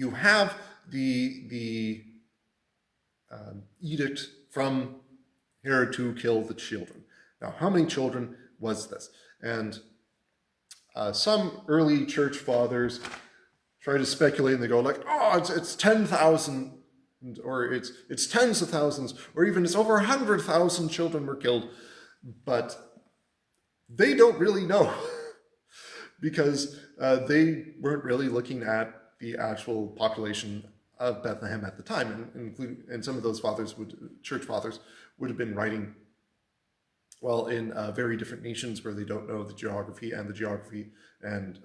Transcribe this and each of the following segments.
you have the edict from Herod to kill the children. Now, how many children was this? And some early church fathers try to speculate, and they go like, oh, it's 10,000, or it's tens of thousands, or even it's over 100,000 children were killed. But they don't really know because they weren't really looking at the actual population of Bethlehem at the time, and some of those church fathers would have been writing, well, in very different nations where they don't know the geography, and the geography and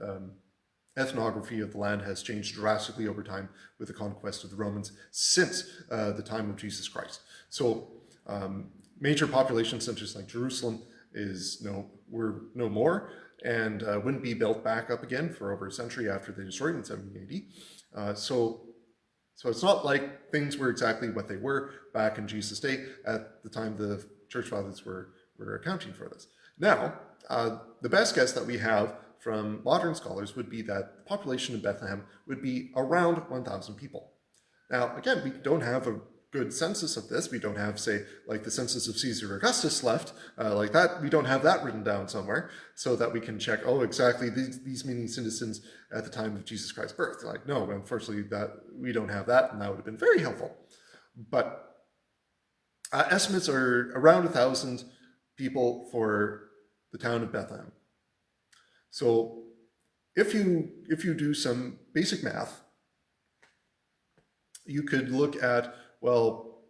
ethnography of the land has changed drastically over time with the conquest of the Romans since the time of Jesus Christ. So major population centers like Jerusalem were no more, and wouldn't be built back up again for over a century after they destroyed it in 70 AD. So it's not like things were exactly what they were back in Jesus' day at the time the church fathers were accounting for this. Now, the best guess that we have from modern scholars would be that the population of Bethlehem would be around 1,000 people. Now, again, we don't have a good census of this. We don't have, say, like the census of Caesar Augustus left, like that. We don't have that written down somewhere so that we can check, oh, exactly these many citizens at the time of Jesus Christ's birth. Like, no, unfortunately, that we don't have that, and that would have been very helpful. But estimates are around 1,000 people for the town of Bethlehem. So if you do some basic math, you could look at, well,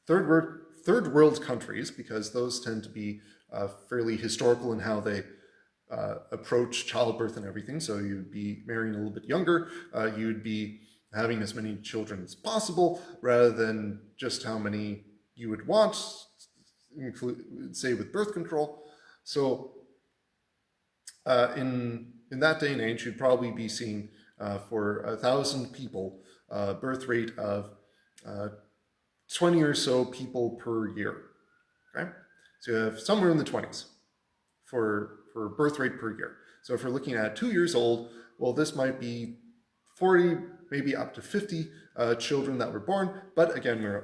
third world countries, because those tend to be fairly historical in how they approach childbirth and everything. So you'd be marrying a little bit younger, you'd be having as many children as possible rather than just how many you would want, say with birth control. So in that day and age, you'd probably be seeing for 1,000 people birth rate of 20 or so people per year. Okay, so you have somewhere in the 20s for birth rate per year. So if we're looking at 2 years old, well, this might be 40, maybe up to 50 children that were born. But again,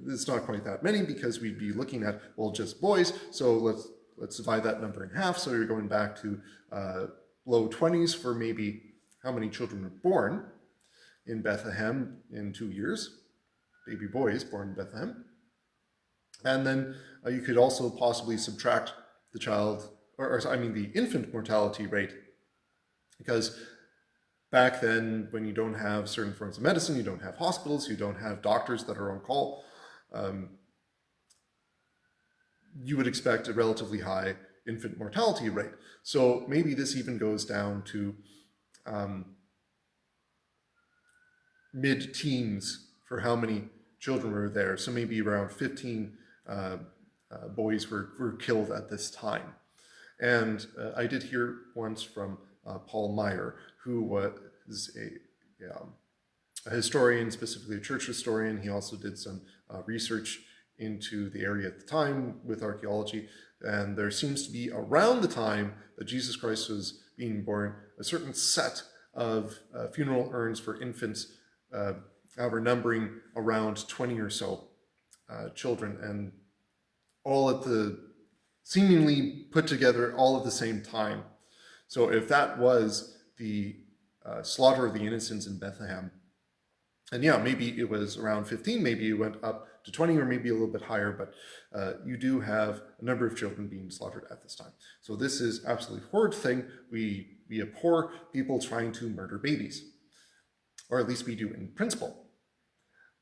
it's not quite that many because we'd be looking at, well, just boys. So let's divide that number in half. So you're going back to low 20s for maybe how many children were born in Bethlehem in 2 years, baby boys born in Bethlehem. And then you could also possibly subtract the the infant mortality rate, because back then, when you don't have certain forms of medicine, you don't have hospitals, you don't have doctors that are on call, you would expect a relatively high infant mortality rate. So maybe this even goes down to mid-teens for how many children were there. So maybe around 15 boys were killed at this time. And I did hear once from Paul Meyer, who was a historian, specifically a church historian. He also did some research into the area at the time with archaeology. And there seems to be, around the time that Jesus Christ was being born, a certain set of funeral urns for infants were numbering around 20 or so children, and all at the seemingly put together all at the same time. So if that was the slaughter of the innocents in Bethlehem, and yeah, maybe it was around 15, maybe it went up to 20, or maybe a little bit higher, but you do have a number of children being slaughtered at this time. So this is absolutely horrid thing. We abhor people trying to murder babies, or at least we do in principle,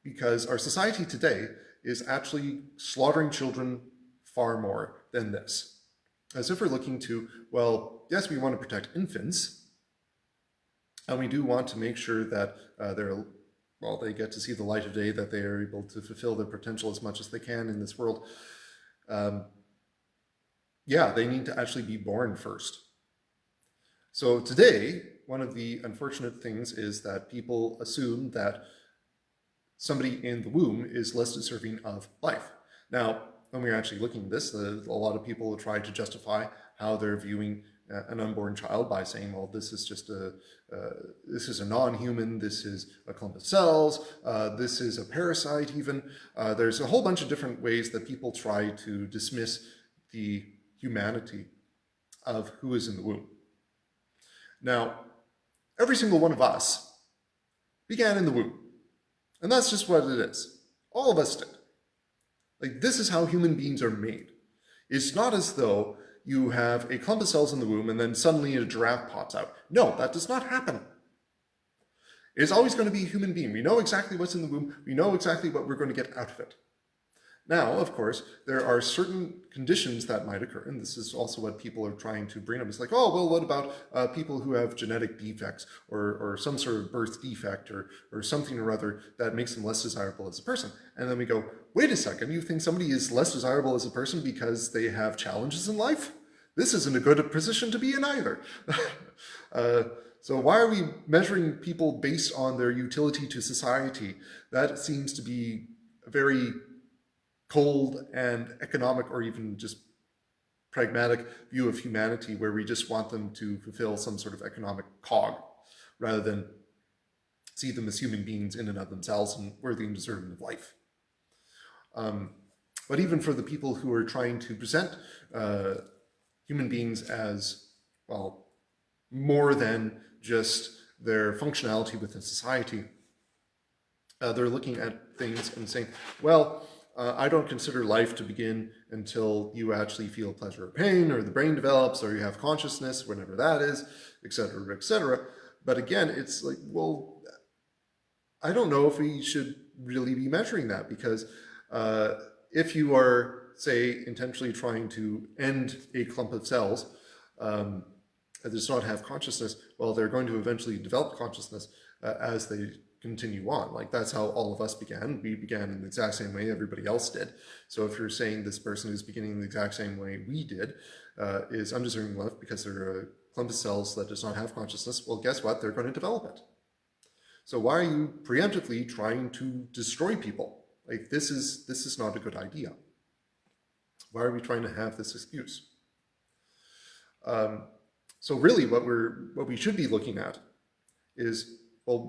because our society today is actually slaughtering children far more than this. As if we're looking to, well, yes, we want to protect infants, and we do want to make sure that they get to see the light of day, that they are able to fulfill their potential as much as they can in this world. They need to actually be born first. So today, one of the unfortunate things is that people assume that somebody in the womb is less deserving of life. Now, when we're actually looking at this, a lot of people try to justify how they're viewing an unborn child by saying, well, this is just this is a non-human, this is a clump of cells, this is a parasite even. There's a whole bunch of different ways that people try to dismiss the humanity of who is in the womb. Now, every single one of us began in the womb. And that's just what it is. All of us did. Like, this is how human beings are made. It's not as though you have a clump of cells in the womb and then suddenly a giraffe pops out. No, that does not happen. It's always going to be a human being. We know exactly what's in the womb. We know exactly what we're going to get out of it. Now, of course, there are certain conditions that might occur, and this is also what people are trying to bring up. It's like, oh, well, what about people who have genetic defects or some sort of birth defect or something or other that makes them less desirable as a person? And then we go, wait a second, you think somebody is less desirable as a person because they have challenges in life? This isn't a good position to be in either. So why are we measuring people based on their utility to society? That seems to be a very cold and economic or even just pragmatic view of humanity, where we just want them to fulfill some sort of economic cog rather than see them as human beings in and of themselves and worthy and deserving of life. But even for the people who are trying to present human beings as, well, more than just their functionality within society, they're looking at things and saying, well, I don't consider life to begin until you actually feel pleasure or pain, or the brain develops, or you have consciousness, whenever that is, etc., etc. But again, it's like, well, I don't know if we should really be measuring that, because if you are, say, intentionally trying to end a clump of cells that does not have consciousness, well, they're going to eventually develop consciousness as they continue on. Like, that's how all of us began. We began in the exact same way everybody else did. So if you're saying this person is beginning the exact same way we did, is undeserving love because they're a clump of cells that does not have consciousness, well, guess what? They're going to develop it. So why are you preemptively trying to destroy people? Like, this is not a good idea. Why are we trying to have this excuse? So really what we should be looking at is, well,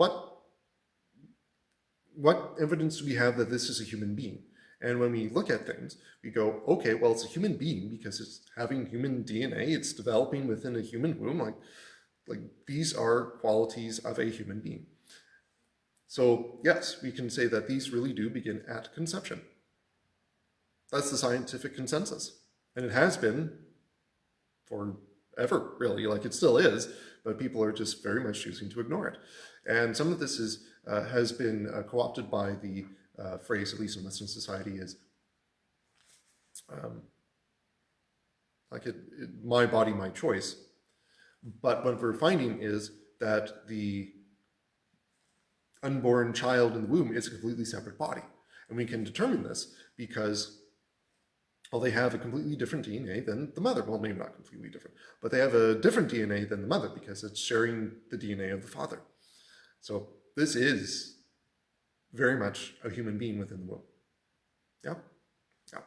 what evidence do we have that this is a human being? And when we look at things, we go, okay, well, it's a human being because it's having human DNA, it's developing within a human womb. Like these are qualities of a human being. So yes, we can say that these really do begin at conception. That's the scientific consensus. And it has been forever, really. Like, it still is, but people are just very much choosing to ignore it. And some of this has been co-opted by the phrase, at least in Western society, is my body, my choice. But what we're finding is that the unborn child in the womb is a completely separate body. And we can determine this because, well, they have a completely different DNA than the mother. Well, maybe not completely different, but they have a different DNA than the mother because it's sharing the DNA of the father. So this is very much a human being within the womb. Yeah? Yeah.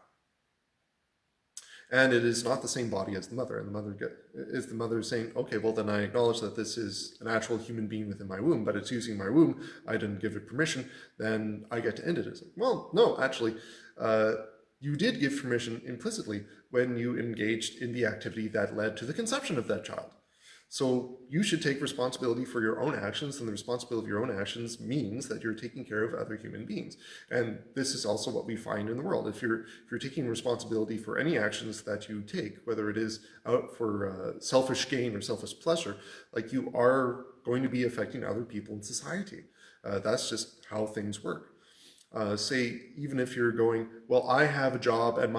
And it is not the same body as the mother. And the mother is saying, okay, well, then I acknowledge that this is an actual human being within my womb, but it's using my womb. I didn't give it permission. Then I get to end it. It's like, well, no, actually, you did give permission implicitly when you engaged in the activity that led to the conception of that child. So you should take responsibility for your own actions, and the responsibility of your own actions means that you're taking care of other human beings. And this is also what we find in the world. If you're taking responsibility for any actions that you take, whether it is out for selfish gain or selfish pleasure, like, you are going to be affecting other people in society. That's just how things work. Say, even if you're going, well, I have a job and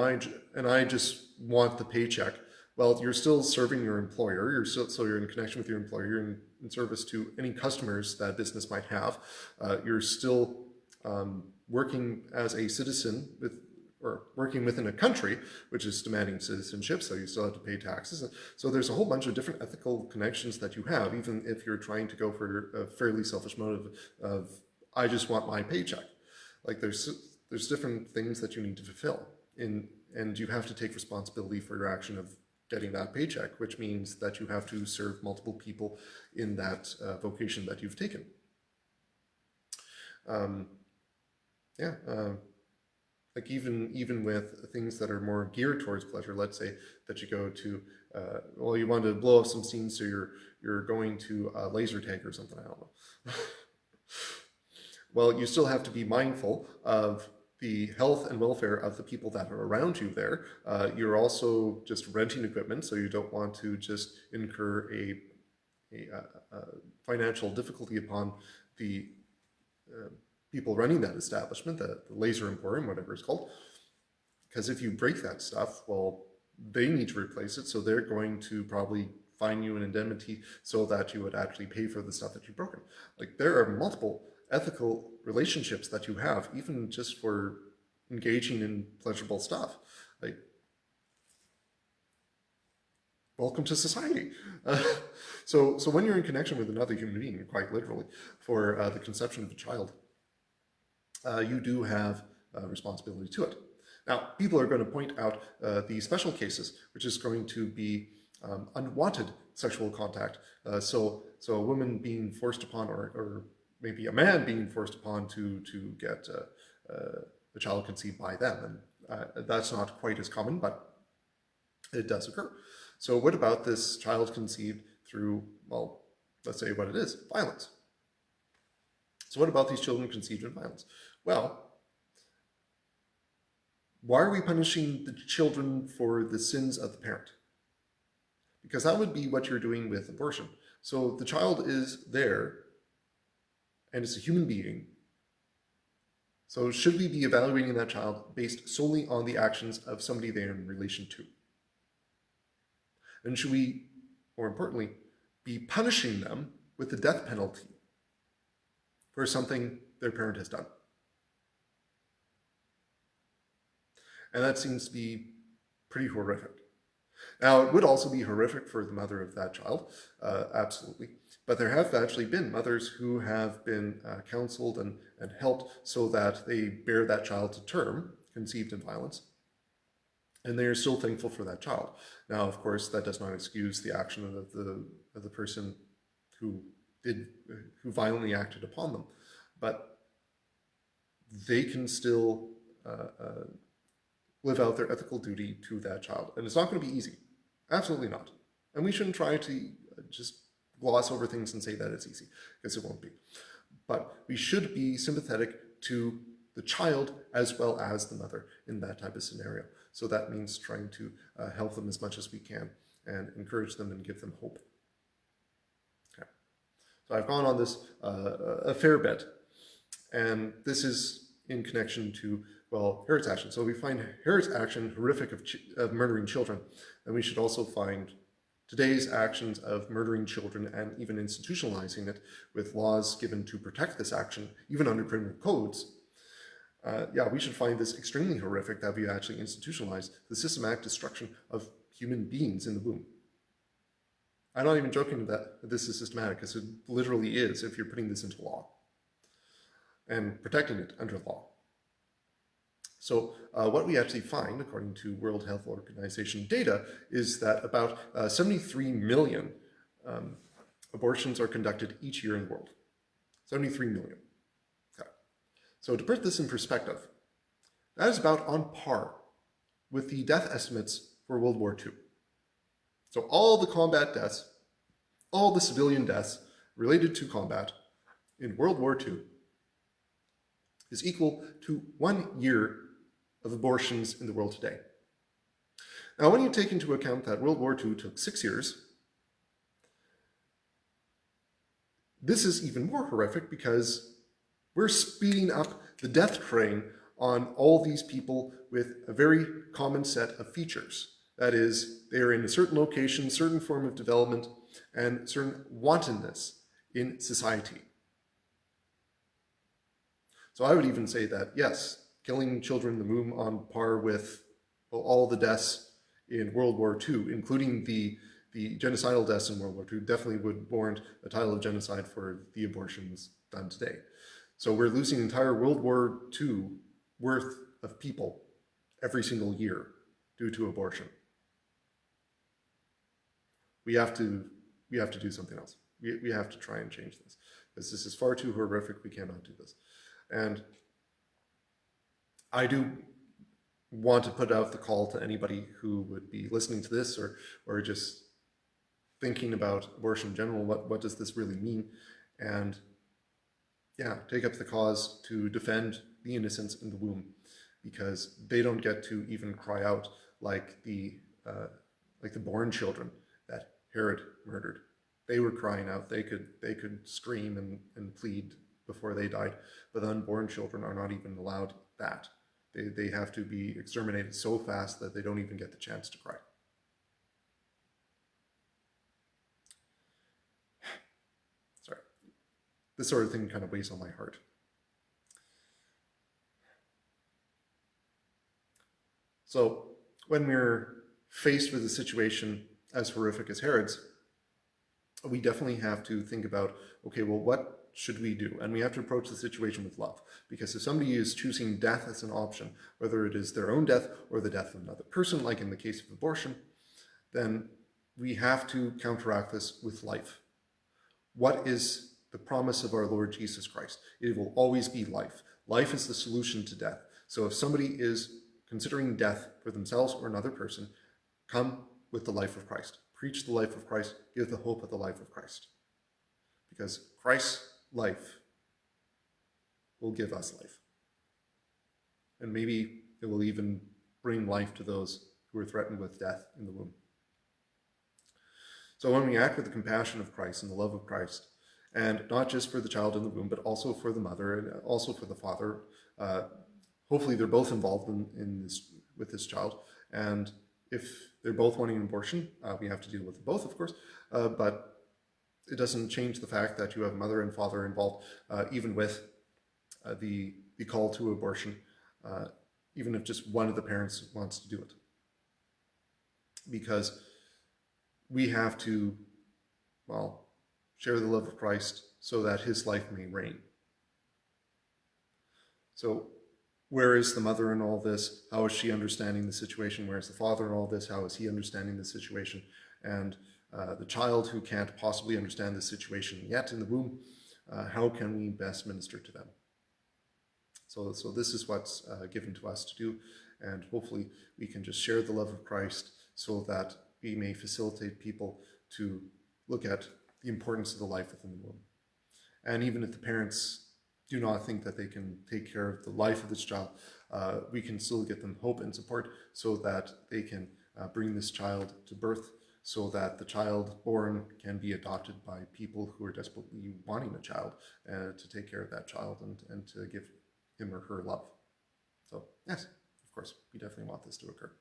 I just want the paycheck. Well, you're still serving your employer. So you're in connection with your employer. You're in service to any customers that business might have. You're still working as a citizen or working within a country which is demanding citizenship. So you still have to pay taxes. So there's a whole bunch of different ethical connections that you have, even if you're trying to go for a fairly selfish motive of, I just want my paycheck. Like, there's different things that you need to fulfill and you have to take responsibility for your action of getting that paycheck, which means that you have to serve multiple people in that vocation that you've taken. Yeah, like even with things that are more geared towards pleasure, let's say that you go to, well, you want to blow up some scenes, so you're going to laser tag or something, I don't know. Well, you still have to be mindful of the health and welfare of the people that are around you there. You're also just renting equipment, so you don't want to just incur a financial difficulty upon the people running that establishment, the laser emporium, whatever it's called. Because if you break that stuff, well, they need to replace it, so they're going to probably fine you an indemnity so that you would actually pay for the stuff that you've broken. Like, there are multiple ethical relationships that you have, even just for engaging in pleasurable stuff. Like, welcome to society. So when you're in connection with another human being, quite literally, for the conception of a child, you do have a responsibility to it. Now, people are going to point out the special cases, which is going to be unwanted sexual contact. So a woman being forced upon, or maybe a man being forced upon to get a child conceived by them. And that's not quite as common, but it does occur. So what about this child conceived through, well, let's say what it is, violence? So what about these children conceived in violence? Well, why are we punishing the children for the sins of the parent? Because that would be what you're doing with abortion. So the child is there, and it's a human being. So should we be evaluating that child based solely on the actions of somebody they're in relation to? And should we, more importantly, be punishing them with the death penalty for something their parent has done? And that seems to be pretty horrific. Now, it would also be horrific for the mother of that child, absolutely. But there have actually been mothers who have been counseled and helped so that they bear that child to term, conceived in violence, and they are still thankful for that child. Now, of course, that does not excuse the action of the person who violently acted upon them, but they can still live out their ethical duty to that child. And it's not going to be easy. Absolutely not. And we shouldn't try to just gloss over things and say that it's easy, because it won't be. But we should be sympathetic to the child as well as the mother in that type of scenario. So that means trying to help them as much as we can and encourage them and give them hope. Okay. So I've gone on this a fair bit, and this is in connection to, well, Herod's action. So we find Herod's action horrific of murdering children, and we should also find today's actions of murdering children and even institutionalizing it with laws given to protect this action, even under criminal codes. Yeah, we should find this extremely horrific that we actually institutionalize the systematic destruction of human beings in the womb. I'm not even joking that this is systematic, because it literally is if you're putting this into law and protecting it under law. So what we actually find, according to World Health Organization data, is that about 73 million abortions are conducted each year in the world. 73 million. Okay. So to put this in perspective, that is about on par with the death estimates for World War II. So all the combat deaths, all the civilian deaths related to combat in World War II is equal to 1 year of abortions in the world today. Now, when you take into account that World War II took 6 years, this is even more horrific because we're speeding up the death train on all these people with a very common set of features. That is, they are in a certain location, certain form of development, and certain wantonness in society. So I would even say that, yes, killing children in the womb on par with all the deaths in World War II, including the genocidal deaths in World War II, definitely would warrant a title of genocide for the abortions done today. So we're losing entire World War II worth of people every single year due to abortion. we have to do something else. We have to try and change this, because this is far too horrific. We cannot do this. And I do want to put out the call to anybody who would be listening to this, or just thinking about abortion in general. What does this really mean? And yeah, take up the cause to defend the innocents in the womb, because they don't get to even cry out like the born children that Herod murdered. They were crying out. They could scream and plead before they died, but the unborn children are not even allowed that. They have to be exterminated so fast that they don't even get the chance to cry. Sorry. This sort of thing kind of weighs on my heart. So when we're faced with a situation as horrific as Herod's, we definitely have to think about, okay, well, what should we do? And we have to approach the situation with love. Because if somebody is choosing death as an option, whether it is their own death or the death of another person, like in the case of abortion, then we have to counteract this with life. What is the promise of our Lord Jesus Christ? It will always be life. Life is the solution to death. So if somebody is considering death for themselves or another person, come with the life of Christ. Preach the life of Christ. Give the hope of the life of Christ. Because Christ's life will give us life. And maybe it will even bring life to those who are threatened with death in the womb. So when we act with the compassion of Christ and the love of Christ, and not just for the child in the womb, but also for the mother and also for the father, hopefully they're both involved in this with this child. And if they're both wanting an abortion, we have to deal with both, of course, but it doesn't change the fact that you have mother and father involved, even with the call to abortion, even if just one of the parents wants to do it. Because we have to, well, share the love of Christ so that his life may reign. So where is the mother in all this? How is she understanding the situation? Where is the father in all this? How is he understanding the situation? And the child who can't possibly understand the situation yet in the womb, how can we best minister to them? So this is what's given to us to do, and hopefully we can just share the love of Christ so that we may facilitate people to look at the importance of the life within the womb. And even if the parents do not think that they can take care of the life of this child, we can still get them hope and support so that they can bring this child to birth, so that the child born can be adopted by people who are desperately wanting a child, to take care of that child and to give him or her love. So yes, of course, we definitely want this to occur.